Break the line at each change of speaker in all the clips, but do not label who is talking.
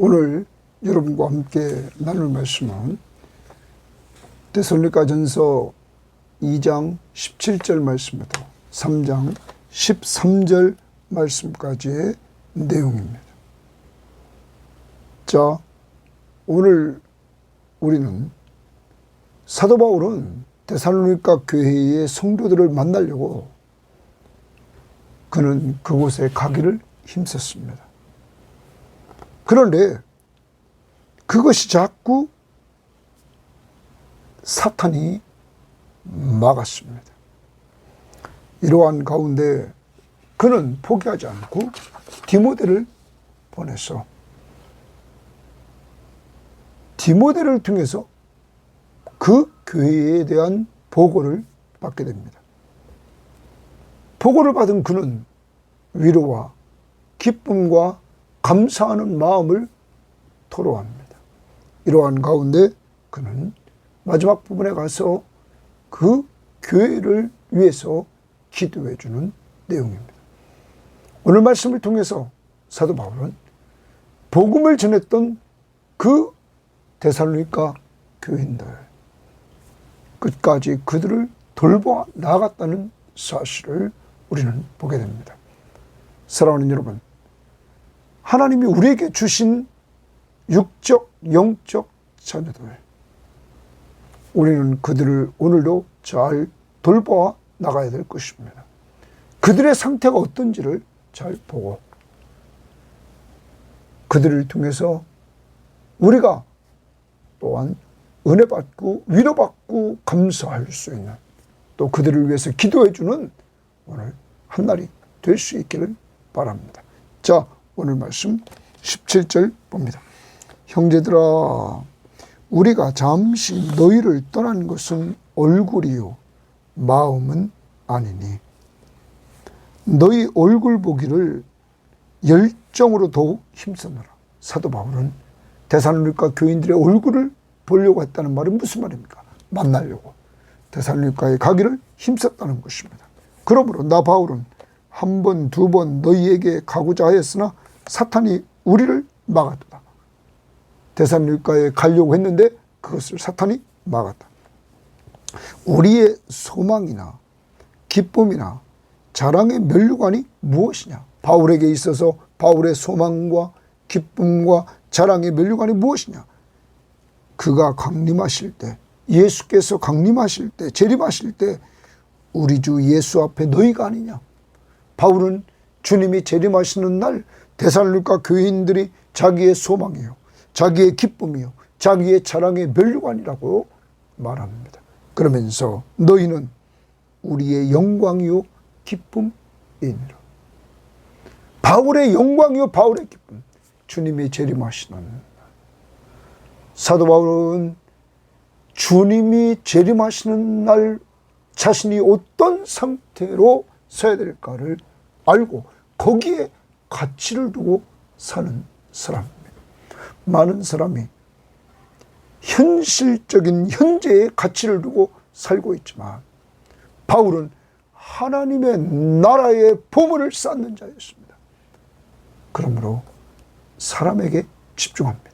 오늘 여러분과 함께 나눌 말씀은 데살로니가전서 2장 17절 말씀부터 3장 13절 말씀까지의 내용입니다. 자, 오늘 우리는 사도 바울은 데살로니가 교회의 성도들을 만나려고 그는 그곳에 가기를 힘썼습니다. 그런데 그것이 자꾸 사탄이 막았습니다. 이러한 가운데 그는 포기하지 않고 디모데를 보내서 디모데를 통해서 그 교회에 대한 보고를 받게 됩니다. 보고를 받은 그는 위로와 기쁨과 감사하는 마음을 토로합니다. 이러한 가운데 그는 마지막 부분에 가서 그 교회를 위해서 기도해 주는 내용입니다. 오늘 말씀을 통해서 사도 바울은 복음을 전했던 그 데살로니가 교인들 끝까지 그들을 돌보아 나아갔다는 사실을 우리는 보게 됩니다. 사랑하는 여러분, 하나님이 우리에게 주신 육적, 영적 자녀들, 우리는 그들을 오늘도 잘 돌보아 나가야 될 것입니다. 그들의 상태가 어떤지를 잘 보고 그들을 통해서 우리가 또한 은혜 받고 위로받고 감사할 수 있는, 또 그들을 위해서 기도해 주는 오늘 한 날이 될 수 있기를 바랍니다. 자, 오늘 말씀 17절 봅니다. 형제들아, 우리가 잠시 너희를 떠난 것은 얼굴이요 마음은 아니니 너희 얼굴 보기를 열정으로 더욱 힘쓰느라. 사도 바울은 데살로니가 교인들의 얼굴을 보려고 했다는 말은 무슨 말입니까? 만나려고 데살로니가에 가기를 힘썼다는 것입니다. 그러므로 나 바울은 한 번, 두 번 너희에게 가고자 하였으나 사탄이 우리를 막았다. 데살로니가에 가려고 했는데 그것을 사탄이 막았다. 우리의 소망이나 기쁨이나 자랑의 면류관이 무엇이냐? 바울에게 있어서 바울의 소망과 기쁨과 자랑의 면류관이 무엇이냐? 그가 강림하실 때, 예수께서 강림하실 때, 재림하실 때 우리 주 예수 앞에 너희가 아니냐? 바울은 주님이 재림하시는 날 데살로니가 교인들이 자기의 소망이요, 자기의 기쁨이요, 자기의 자랑의 면류관이라고 말합니다. 그러면서 너희는 우리의 영광이요 기쁨이니라. 바울의 영광이요 바울의 기쁨, 주님이 재림하시는 사도 바울은 주님이 재림하시는 날 자신이 어떤 상태로 서야 될까를 알고 거기에 가치를 두고 사는 사람입니다. 많은 사람이 현실적인 현재의 가치를 두고 살고 있지만 바울은 하나님의 나라의 보물을 쌓는 자였습니다. 그러므로 사람에게 집중합니다.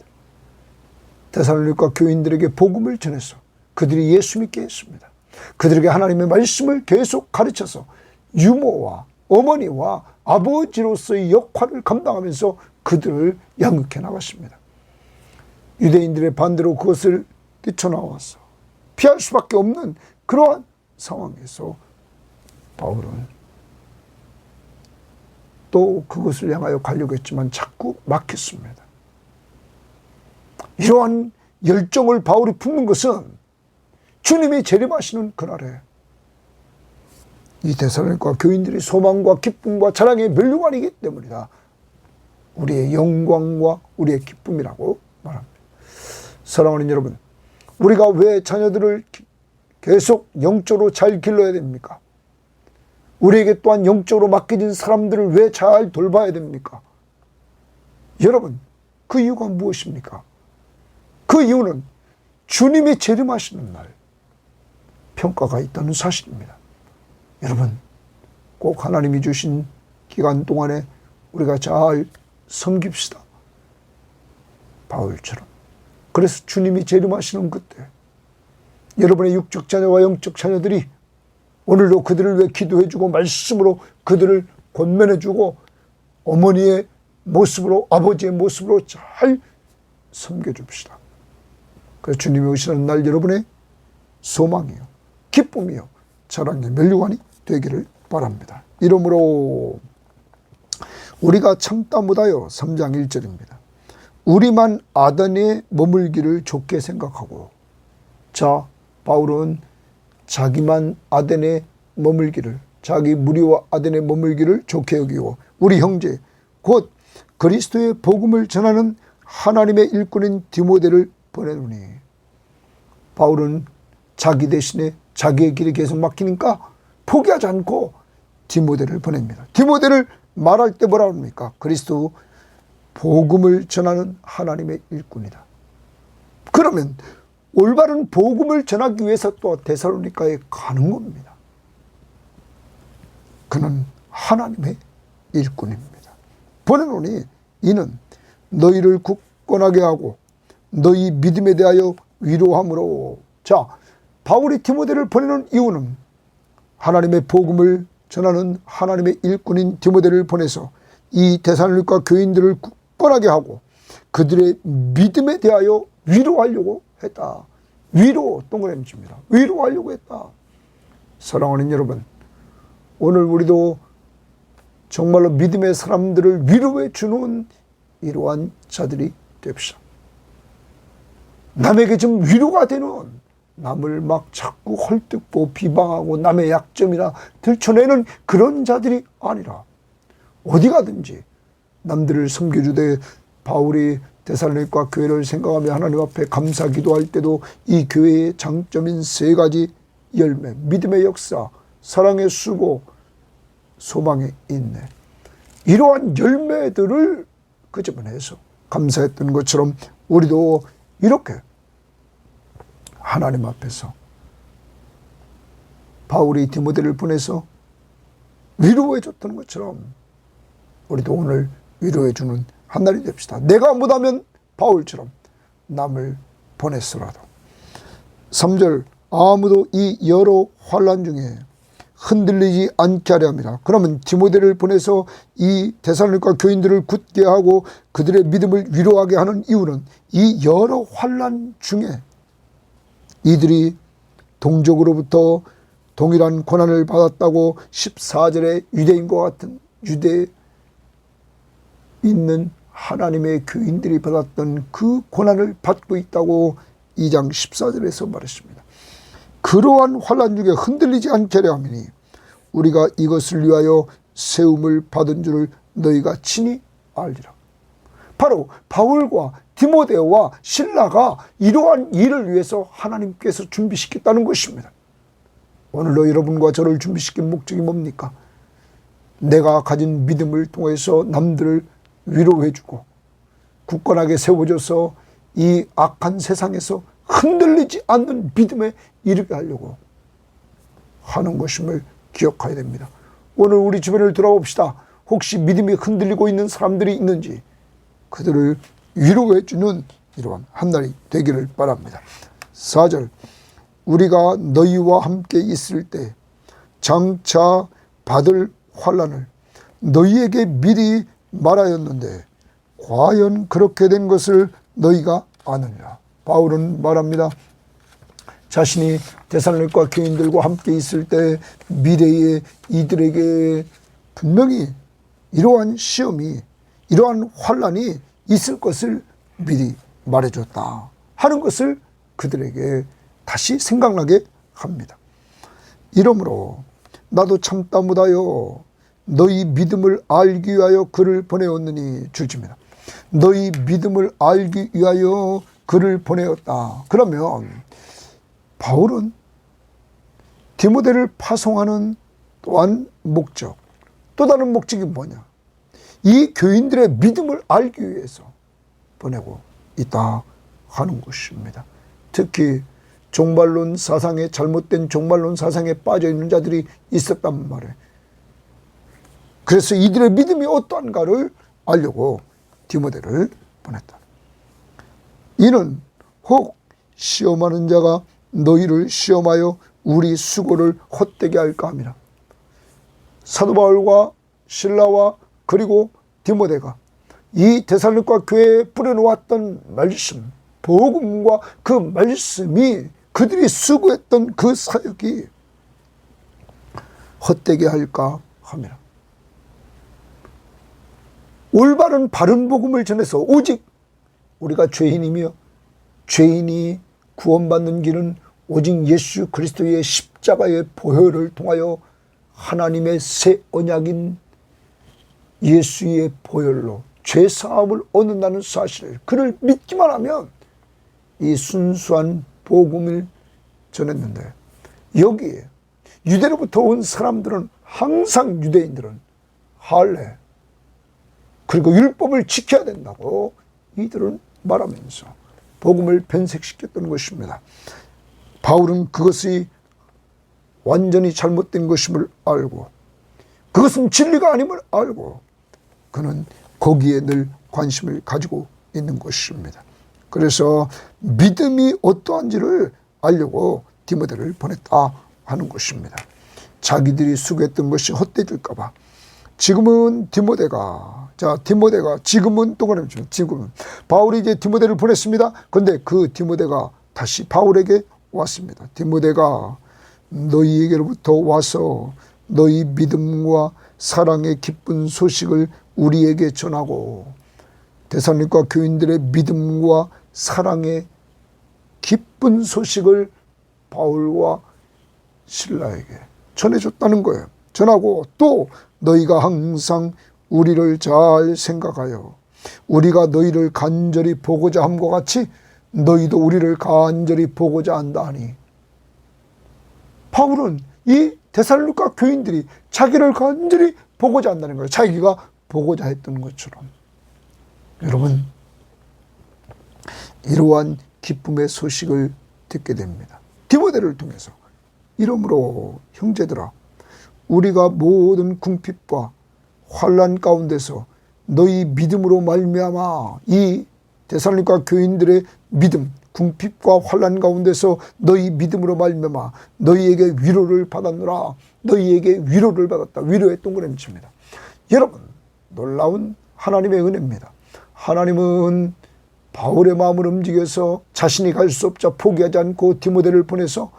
데살로니가 교인들에게 복음을 전해서 그들이 예수 믿게 했습니다. 그들에게 하나님의 말씀을 계속 가르쳐서 유모와 어머니와 아버지로서의 역할을 감당하면서 그들을 양육해 나갔습니다. 유대인들의 반대로 그것을 뛰쳐나와서 피할 수밖에 없는 그러한 상황에서 바울은 또 그것을 향하여 가려고 했지만 자꾸 막혔습니다. 이러한 열정을 바울이 품는 것은 주님이 재림하시는 그날에 이 데살로니가 교인들이 소망과 기쁨과 자랑의 면류관이기 때문이다. 우리의 영광과 우리의 기쁨이라고 말합니다. 사랑하는 여러분, 우리가 왜 자녀들을 계속 영적으로 잘 길러야 됩니까? 우리에게 또한 영적으로 맡겨진 사람들을 왜 잘 돌봐야 됩니까? 여러분, 그 이유가 무엇입니까? 그 이유는 주님이 재림하시는 날 평가가 있다는 사실입니다. 여러분, 꼭 하나님이 주신 기간 동안에 우리가 잘 섬깁시다. 바울처럼. 그래서 주님이 재림하시는 그때 여러분의 육적 자녀와 영적 자녀들이 오늘도 그들을 위해 기도해주고 말씀으로 그들을 권면해주고 어머니의 모습으로 아버지의 모습으로 잘 섬겨줍시다. 그래서 주님이 오시는 날 여러분의 소망이요, 기쁨이요, 자랑의 면류관이 되기를 바랍니다. 이러므로 우리가 참다 못하여 3장 1절입니다. 우리만 아덴에 머물기를 좋게 생각하고. 자, 바울은 자기만 아덴에 머물기를, 자기 무리와 아덴에 머물기를 좋게 여기고 우리 형제 곧 그리스도의 복음을 전하는 하나님의 일꾼인 디모데를 보내노니. 바울은 자기 대신에 자기의 길이 계속 막히니까 포기하지 않고 디모데를 보냅니다. 디모데를 말할 때 뭐라 합니까? 그리스도 복음을 전하는 하나님의 일꾼이다. 그러면 올바른 복음을 전하기 위해서 또 데살로니가에 가는 겁니다. 그는 하나님의 일꾼입니다. 보내노니 이는 너희를 굳건하게 하고 너희 믿음에 대하여 위로함으로. 자, 바울이 디모데를 보내는 이유는 하나님의 복음을 전하는 하나님의 일꾼인 디모데를 보내서 이 데살로니가 교인들을 굳건하게 하고 그들의 믿음에 대하여 위로하려고 했다. 위로 동그라미입니다. 위로하려고 했다. 사랑하는 여러분, 오늘 우리도 정말로 믿음의 사람들을 위로해 주는 이러한 자들이 됩시다. 남에게 좀 위로가 되는, 남을 막 자꾸 헐뜯고 비방하고 남의 약점이나 들춰내는 그런 자들이 아니라 어디 가든지 남들을 섬겨주되, 바울이 데살로니가 교회를 생각하며 하나님 앞에 감사 기도할 때도 이 교회의 장점인 3가지 열매, 믿음의 역사, 사랑의 수고, 소망의 인내, 이러한 열매들을 끄집어내서 감사했던 것처럼 우리도 이렇게 하나님 앞에서 바울이 디모데를 보내서 위로해 줬던 것처럼 우리도 오늘 위로해 주는 한 날이 됩시다. 내가 못하면 바울처럼 남을 보냈으라도. 3절, 아무도 이 여러 환난 중에 흔들리지 않게 하려 합니다. 그러면 디모데를 보내서 이 데살로니가 교인들을 굳게 하고 그들의 믿음을 위로하게 하는 이유는 이 여러 환난 중에 이들이 동족으로부터 동일한 고난을 받았다고 14절에 유대인과 같은 유대에 있는 하나님의 교인들이 받았던 그 고난을 받고 있다고 2장 14절에서 말했습니다. 그러한 환난 중에 흔들리지 않게 하려 함이니 우리가 이것을 위하여 세움을 받은 줄을 너희가 친히 알리라. 바로 바울과 디모데와 실라가 이러한 일을 위해서 하나님께서 준비시켰다는 것입니다. 오늘도 여러분과 저를 준비시킨 목적이 뭡니까? 내가 가진 믿음을 통해서 남들을 위로해주고 굳건하게 세워줘서 이 악한 세상에서 흔들리지 않는 믿음에 이르게 하려고 하는 것임을 기억해야 됩니다. 오늘 우리 주변을 돌아봅시다. 혹시 믿음이 흔들리고 있는 사람들이 있는지 그들을 위로해주는 이러한 한 날이 되기를 바랍니다. 4절, 우리가 너희와 함께 있을 때 장차 받을 환난을 너희에게 미리 말하였는데 과연 그렇게 된 것을 너희가 아느냐. 바울은 말합니다. 자신이 데살로니가 교인들과 함께 있을 때 미래에 이들에게 분명히 이러한 시험이, 이러한 환난이 있을 것을 미리 말해줬다 하는 것을 그들에게 다시 생각나게 합니다. 이러므로 나도 참다 못하여 너희 믿음을 알기 위하여 그를 보내었느니 주집니다. 너희 믿음을 알기 위하여 그를 보내었다. 그러면 바울은 디모데를 파송하는 또한 목적, 또 다른 목적이 뭐냐? 이 교인들의 믿음을 알기 위해서 보내고 있다 하는 것입니다. 특히 종말론 사상에, 잘못된 종말론 사상에 빠져 있는 자들이 있었단 말이에요. 그래서 이들의 믿음이 어떠한가를 알려고 디모데를 보냈다. 이는 혹 시험하는 자가 너희를 시험하여 우리 수고를 헛되게 할까 함이라. 사도 바울과 실라와 그리고 디모데가 이 데살로니가 교회에 뿌려놓았던 말씀, 복음과 그 말씀이 그들이 수고했던 그 사역이 헛되게 할까 함이라. 올바른 바른 복음을 전해서 오직 우리가 죄인이며 죄인이 구원받는 길은 오직 예수 그리스도의 십자가의 보혈을 통하여 하나님의 새 언약인 예수의 보혈로 죄사함을 얻는다는 사실을 그를 믿기만 하면 이 순수한 복음을 전했는데, 여기에 유대로부터 온 사람들은 항상 유대인들은 할례 그리고 율법을 지켜야 된다고 이들은 말하면서 복음을 변색시켰던 것입니다. 바울은 그것이 완전히 잘못된 것임을 알고 그것은 진리가 아님을 알고 그는 거기에 늘 관심을 가지고 있는 것입니다. 그래서 믿음이 어떠한지를 알려고 디모데를 보냈다 하는 것입니다. 자기들이 수고했던 것이 헛되질까 봐. 지금은 디모데가 지금은 바울이 이제 디모데를 보냈습니다. 그런데 그 디모데가 다시 바울에게 왔습니다. 디모데가 너희에게로부터 와서 너희 믿음과 사랑의 기쁜 소식을 우리에게 전하고, 데살로니가 교인들의 믿음과 사랑의 기쁜 소식을 바울과 실라에게 전해줬다는 거예요. 전하고 또 너희가 항상 우리를 잘 생각하여 우리가 너희를 간절히 보고자 함과 같이 너희도 우리를 간절히 보고자 한다 하니, 바울은 이 데살로니가 교인들이 자기를 간절히 보고자 한다는 거예요. 자기가 보고자 했던 것처럼. 여러분, 이러한 기쁨의 소식을 듣게 됩니다. 디모데를 통해서. 이러므로 형제들아, 우리가 모든 궁핍과 환난 가운데서 너희 믿음으로 말미암아, 이 데살로니가 교인들의 믿음, 궁핍과 환난 가운데서 너희 믿음으로 말미암아 너희에게 위로를 받았노라. 너희에게 위로를 받았다. 위로의 동그라미칩니다. 여러분, 놀라운 하나님의 은혜입니다. 하나님은 바울의 마음을 움직여서 자신이 갈 수 없자 포기하지 않고 디모데를 보내서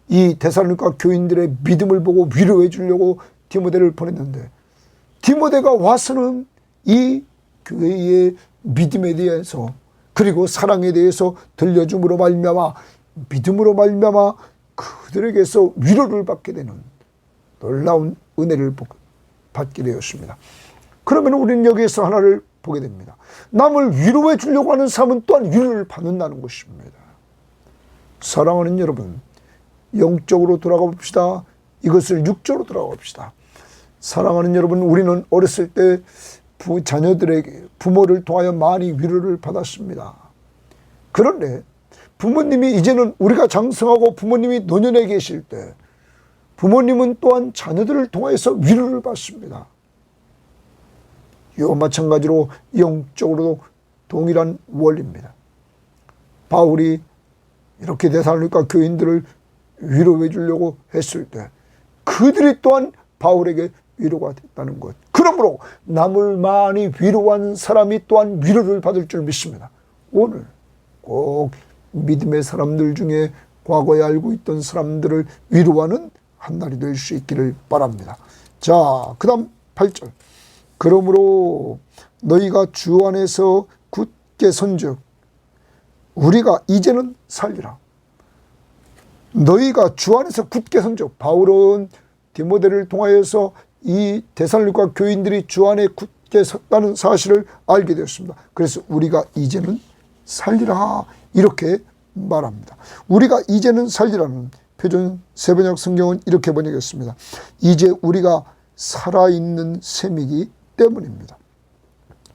이 데살로니가 교인들의 믿음을 보고 위로해 주려고 디모데를 보냈는데, 디모데가 와서는 이 교회의 믿음에 대해서 그리고 사랑에 대해서 들려줌으로 말미암아 믿음으로 말미암아 그들에게서 위로를 받게 되는 놀라운 은혜를 받게 되었습니다. 그러면 우리는 여기에서 하나를 보게 됩니다. 남을 위로해 주려고 하는 사람은 또한 위로를 받는다는 것입니다. 사랑하는 여러분, 영적으로 돌아가 봅시다. 이것을 육적으로 돌아가 봅시다. 사랑하는 여러분, 우리는 어렸을 때 자녀들에게 부모를 통하여 많이 위로를 받았습니다. 그런데 부모님이 이제는 우리가 장성하고 부모님이 노년에 계실 때 부모님은 또한 자녀들을 통해서 위로를 받습니다. 이와 마찬가지로 영적으로도 동일한 원리입니다. 바울이 이렇게 데살로니가 교인들을 위로해 주려고 했을 때 그들이 또한 바울에게 위로가 됐다는 것. 그러므로 남을 많이 위로한 사람이 또한 위로를 받을 줄 믿습니다. 오늘 꼭 믿음의 사람들 중에 과거에 알고 있던 사람들을 위로하는 한 날이 될 수 있기를 바랍니다. 자, 그 다음 8절. 그러므로 너희가 주 안에서 굳게 선즉 우리가 이제는 살리라. 너희가 주 안에서 굳게 선즉, 바울은 디모데를 통하여서 이 데살로니가 교인들이 주 안에 굳게 섰다는 사실을 알게 되었습니다. 그래서 우리가 이제는 살리라 이렇게 말합니다. 우리가 이제는 살리라는 표준 세번역 성경은 이렇게 번역했습니다. 이제 우리가 살아있는 셈이기 때문입니다.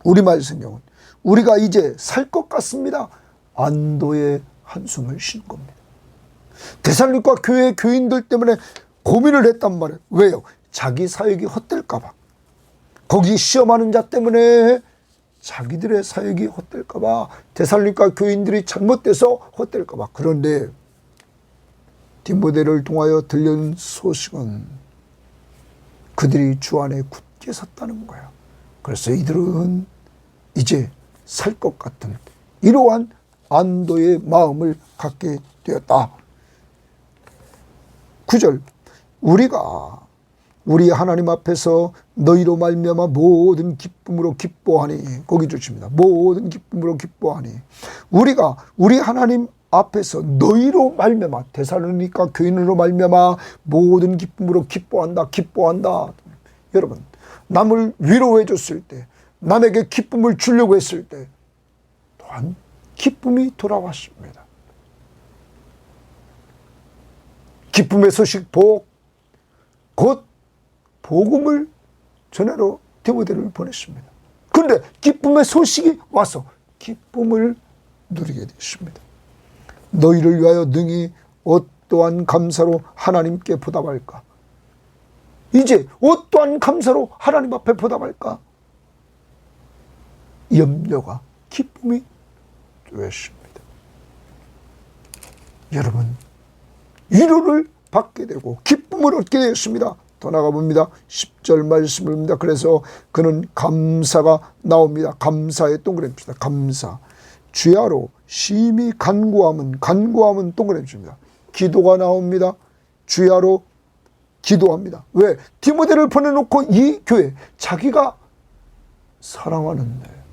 우리말 성경은 우리가 이제 살 것 같습니다. 안도의 한숨을 쉰 겁니다. 데살로니가 교회 교인들 때문에 고민을 했단 말이에요. 왜요? 자기 사역이 헛될까 봐. 거기 시험하는 자 때문에 자기들의 사역이 헛될까봐, 데살로니가 교인들이 잘못돼서 헛될까봐. 그런데 디모데를 통하여 들려온 소식은 그들이 주 안에 굳게 섰다는 거야. 그래서 이들은 이제 살 것 같은 이러한 안도의 마음을 갖게 되었다. 9절, 우리가 우리 하나님 앞에서 너희로 말미암아 모든 기쁨으로 기뻐하니, 거기 주십니다. 모든 기쁨으로 기뻐하니, 우리가 우리 하나님 앞에서 너희로 말미암아, 데살로니가 교인으로 말미암아 모든 기쁨으로 기뻐한다. 기뻐한다. 여러분, 남을 위로해 줬을 때, 남에게 기쁨을 주려고 했을 때 또한 기쁨이 돌아왔습니다. 기쁨의 소식 곧 복음을 전하러 디모데를 보냈습니다. 그런데 기쁨의 소식이 와서 기쁨을 누리게 됐습니다. 너희를 위하여 능히 어떠한 감사로 하나님께 보답할까? 이제 어떠한 감사로 하나님 앞에 보답할까? 염려가 기쁨이 되었습니다. 여러분, 위로를 받게 되고 기쁨을 얻게 되었습니다. 더 나가 봅니다. 10절 말씀을 봅니다. 그래서 그는 감사가 나옵니다. 감사의 동그라미입니다. 감사. 주야로 심히 간구함은 동그라미입니다. 기도가 나옵니다. 주야로 기도합니다. 왜? 디모데를 보내놓고 이 교회, 자기가 사랑하는데,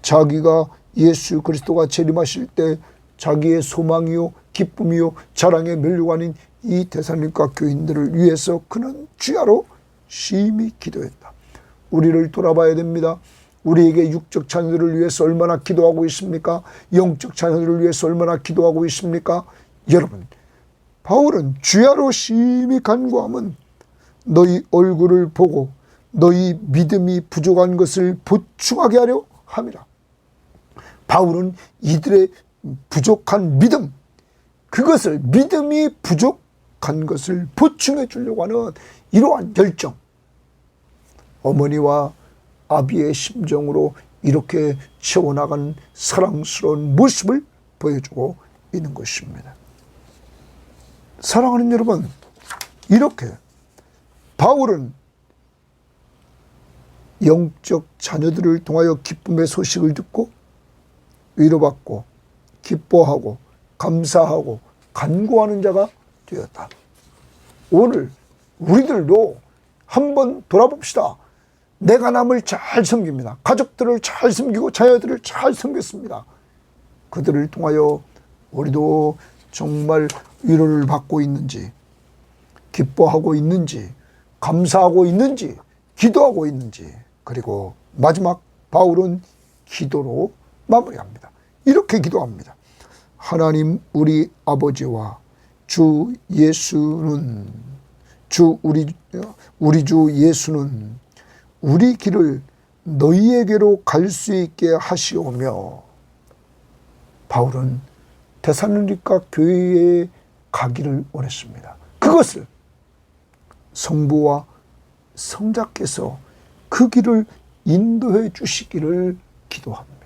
자기가 예수 그리스도가 재림하실 때 자기의 소망이요 기쁨이요 자랑의 면류관인 이 데살로니가 교인들을 위해서 그는 주야로 심히 기도했다. 우리를 돌아봐야 됩니다. 우리에게 육적 자녀들을 위해서 얼마나 기도하고 있습니까? 영적 자녀들을 위해서 얼마나 기도하고 있습니까? 여러분, 바울은 주야로 심히 간구함은 너희 얼굴을 보고 너희 믿음이 부족한 것을 보충하게 하려 함이라. 바울은 이들의 부족한 믿음, 그것을, 믿음이 부족한 것을 보충해 주려고 하는 이러한 열정, 어머니와 아비의 심정으로 이렇게 채워나간 사랑스러운 모습을 보여주고 있는 것입니다. 사랑하는 여러분, 이렇게 바울은 영적 자녀들을 통하여 기쁨의 소식을 듣고 위로받고 기뻐하고 감사하고 간구하는 자가 되었다. 오늘 우리들도 한번 돌아봅시다. 내가 남을 잘 섬깁니다. 가족들을 잘 섬기고 자녀들을 잘 섬겼습니다. 그들을 통하여 우리도 정말 위로를 받고 있는지, 기뻐하고 있는지, 감사하고 있는지, 기도하고 있는지. 그리고 마지막 바울은 기도로 마무리합니다. 이렇게 기도합니다. 하나님 우리 아버지와 주 예수는, 우리 주 예수는 우리 길을 너희에게로 갈 수 있게 하시오며, 바울은 데살로니가 교회에 가기를 원했습니다. 그것을 성부와 성자께서 그 길을 인도해 주시기를 기도합니다.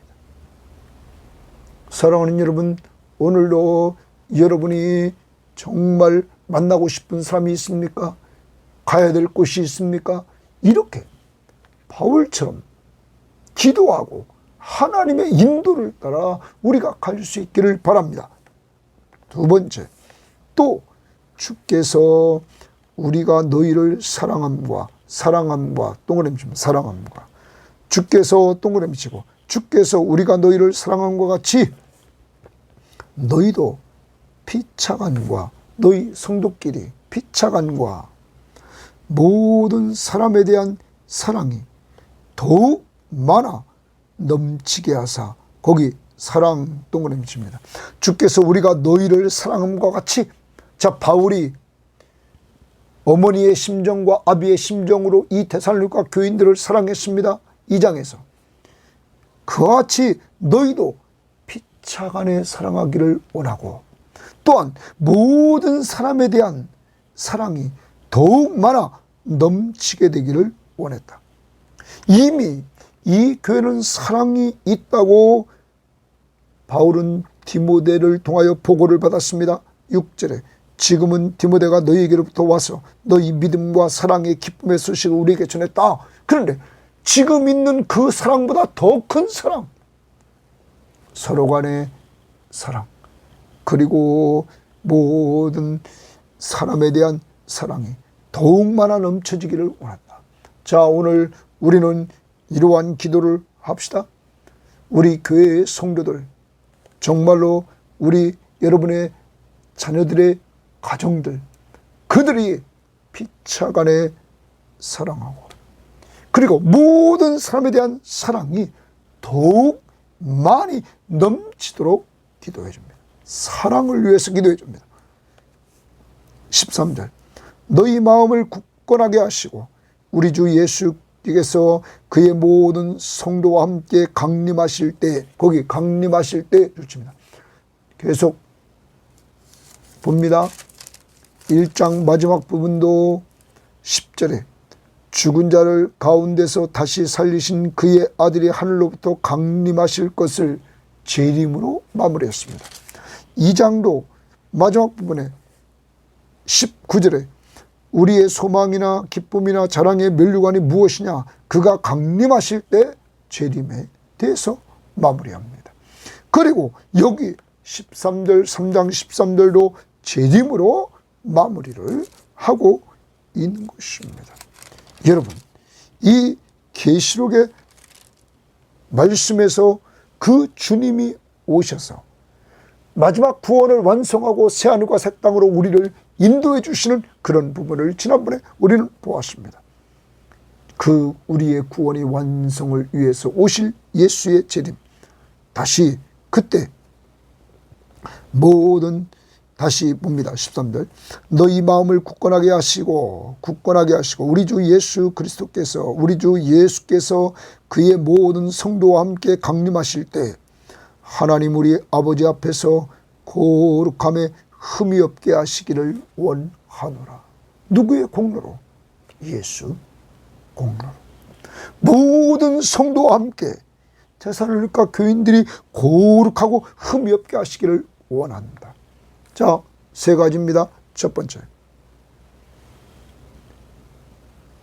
사랑하는 여러분, 오늘도 여러분이 정말 만나고 싶은 사람이 있습니까? 가야 될 곳이 있습니까? 이렇게 바울처럼 기도하고 하나님의 인도를 따라 우리가 갈 수 있기를 바랍니다. 두 번째, 또 주께서 우리가 너희를 사랑함과 동그라미 사랑함과, 주께서 동그라미 치고, 주께서 우리가 너희를 사랑함과 같이 너희도 피차간과, 너희 성도끼리 피차간과 모든 사람에 대한 사랑이 더욱 많아 넘치게 하사, 거기 사랑 동그라미 칩니다. 주께서 우리가 너희를 사랑함과 같이, 자, 바울이 어머니의 심정과 아비의 심정으로 이 데살로니가 교인들을 사랑했습니다. 2장에서. 그와 같이 너희도 피차간에 사랑하기를 원하고, 또한 모든 사람에 대한 사랑이 더욱 많아 넘치게 되기를 원했다. 이미 이 교회는 사랑이 있다고 바울은 디모데를 통하여 보고를 받았습니다. 6절에 지금은 디모데가 너희에게로부터 와서 너희 믿음과 사랑의 기쁨의 소식을 우리에게 전했다. 그런데 지금 있는 그 사랑보다 더 큰 사랑, 서로 간의 사랑, 그리고 모든 사람에 대한 사랑이 더욱 많아 넘쳐지기를 원한다. 자, 오늘 우리는 이러한 기도를 합시다. 우리 교회의 성도들, 정말로 우리 여러분의 자녀들의 가정들, 그들이 피차간에 사랑하고, 그리고 모든 사람에 대한 사랑이 더욱 많이 넘치도록 기도해 줍니다. 사랑을 위해서 기도해 줍니다. 13절 너희 마음을 굳건하게 하시고 우리 주 예수께서 그의 모든 성도와 함께 강림하실 때, 거기 강림하실 때 주십니다. 계속 봅니다. 1장 마지막 부분도 10절에 죽은 자를 가운데서 다시 살리신 그의 아들이 하늘로부터 강림하실 것을 재림으로 마무리했습니다. 2장도 마지막 부분에 19절에 우리의 소망이나 기쁨이나 자랑의 면류관이 무엇이냐, 그가 강림하실 때 재림에 대해서 마무리합니다. 그리고 여기 13절 3장 13절도 재림으로 마무리를 하고 있는 것입니다. 여러분, 이 계시록의 말씀에서 그 주님이 오셔서 마지막 구원을 완성하고 새하늘과 새 땅으로 우리를 인도해 주시는 그런 부분을 지난번에 우리는 보았습니다. 그 우리의 구원의 완성을 위해서 오실 예수의 재림, 다시 그때 모든, 다시 봅니다. 13절 너희 마음을 굳건하게 하시고 우리 주 예수 그리스도께서, 우리 주 예수께서 그의 모든 성도와 함께 강림하실 때 하나님 우리 아버지 앞에서 거룩함에 흠이 없게 하시기를 원하노라. 누구의 공로로? 예수 공로로. 모든 성도와 함께 데살로니가 교인들이 거룩하고 흠이 없게 하시기를 원한다. 자, 세 가지입니다. 첫 번째,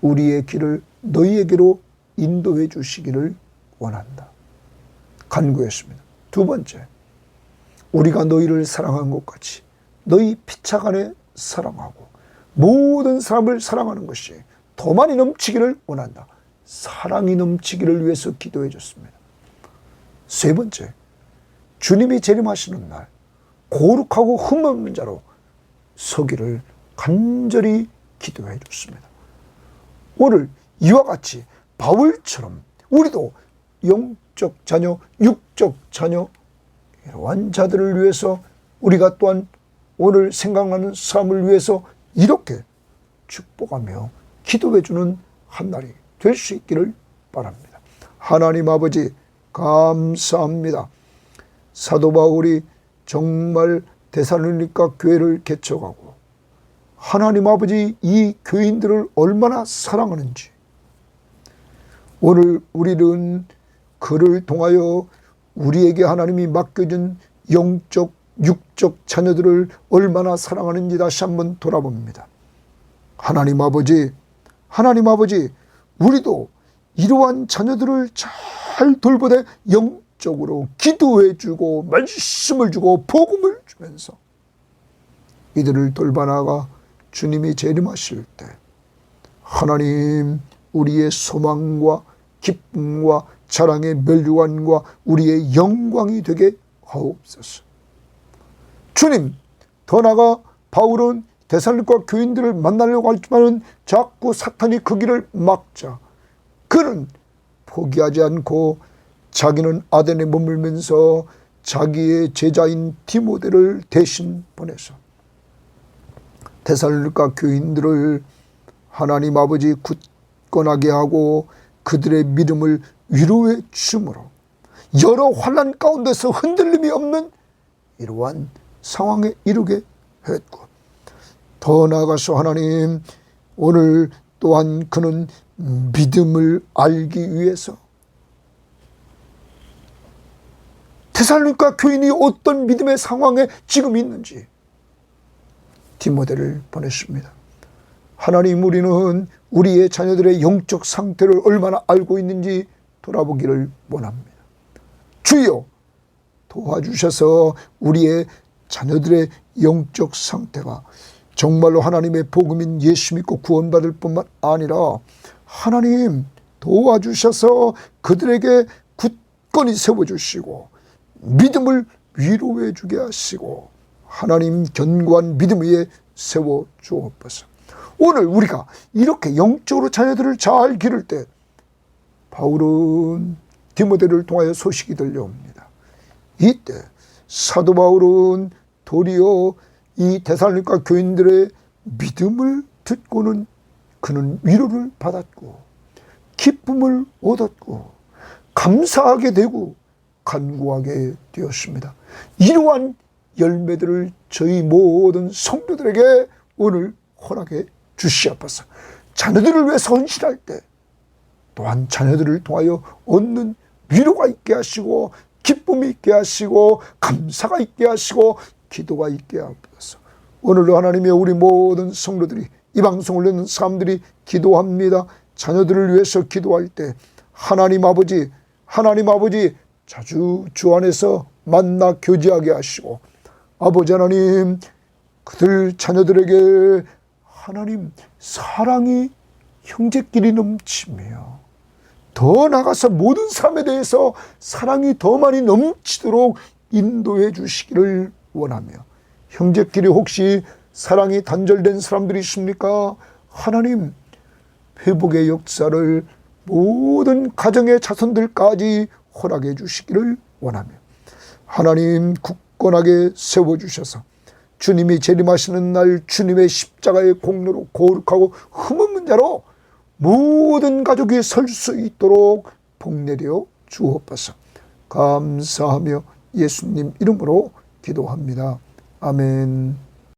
우리의 길을 너희에게로 인도해 주시기를 원한다. 간구했습니다. 두 번째, 우리가 너희를 사랑한 것 같이 너희 피차간에 사랑하고 모든 사람을 사랑하는 것이 더 많이 넘치기를 원한다. 사랑이 넘치기를 위해서 기도해 줬습니다. 세 번째, 주님이 재림하시는 날 거룩하고 흠없는 자로 서기를 간절히 기도해 줬습니다. 오늘 이와 같이 바울처럼 우리도 영적 자녀, 육적 자녀, 이러한 자들을 위해서, 우리가 또한 오늘 생각나는 사람을 위해서 이렇게 축복하며 기도해 주는 한 날이 될 수 있기를 바랍니다. 하나님 아버지 감사합니다. 사도 바울이 정말 데살로니가 교회를 개척하고 하나님 아버지 이 교인들을 얼마나 사랑하는지, 오늘 우리는 그를 통하여 우리에게 하나님이 맡겨준 영적 육적 자녀들을 얼마나 사랑하는지 다시 한번 돌아봅니다. 하나님 아버지, 우리도 이러한 자녀들을 잘 돌보되 영적으로 기도해 주고 말씀을 주고 복음을 주면서 이들을 돌봐나가 주님이 재림하실 때 하나님 우리의 소망과 기쁨과 자랑의 면류관과 우리의 영광이 되게 하옵소서. 주님, 더 나아가 바울은 데살로니가 교인들을 만나려고 했지만 자꾸 사탄이 그 길을 막자 그는 포기하지 않고 자기는 아덴에 머물면서 자기의 제자인 디모데를 대신 보내서 데살로니가 교인들을 하나님 아버지 굳건하게 하고 그들의 믿음을 위로해 주므로 여러 환난 가운데서 흔들림이 없는 이러한 상황에 이르게 했고, 더 나아가서 하나님 오늘 또한 그는 믿음을 알기 위해서 데살로니가 교인이 어떤 믿음의 상황에 지금 있는지 디모데를 보냈습니다. 하나님, 우리는 우리의 자녀들의 영적 상태를 얼마나 알고 있는지 돌아보기를 원합니다. 주여 도와주셔서 우리의 자녀들의 영적 상태가 정말로 하나님의 복음인 예수 믿고 구원받을 뿐만 아니라 하나님 도와주셔서 그들에게 굳건히 세워주시고 믿음을 위로해 주게 하시고 하나님 견고한 믿음 위에 세워주옵소서. 오늘 우리가 이렇게 영적으로 자녀들을 잘 기를 때 바울은 디모데를 통하여 소식이 들려옵니다. 이때 사도 바울은 도리어 이 데살로니가 교인들의 믿음을 듣고는 그는 위로를 받았고 기쁨을 얻었고 감사하게 되고 간구하게 되었습니다. 이러한 열매들을 저희 모든 성도들에게 오늘 허락해 주시옵소서. 자녀들을 위해서 헌신할 때 또한 자녀들을 통하여 얻는 위로가 있게 하시고 기쁨이 있게 하시고 감사가 있게 하시고 기도가 있게 하옵소서. 오늘도 하나님의 우리 모든 성도들이 이 방송을 듣는 사람들이 기도합니다. 자녀들을 위해서 기도할 때 하나님 아버지 자주 주 안에서 만나 교제하게 하시고 아버지 하나님 그들 자녀들에게 하나님 사랑이 형제끼리 넘치며 더 나아가서 모든 사람에 대해서 사랑이 더 많이 넘치도록 인도해 주시기를 원하며 형제끼리 혹시 사랑이 단절된 사람들이 있습니까? 하나님 회복의 역사를 모든 가정의 자손들까지 허락해 주시기를 원하며 하나님 굳건하게 세워주셔서 주님이 재림하시는 날 주님의 십자가의 공로로 거룩하고 흠없는 자로 모든 가족이 설 수 있도록 복내려 주옵소서. 감사하며 예수님 이름으로 기도합니다. 아멘.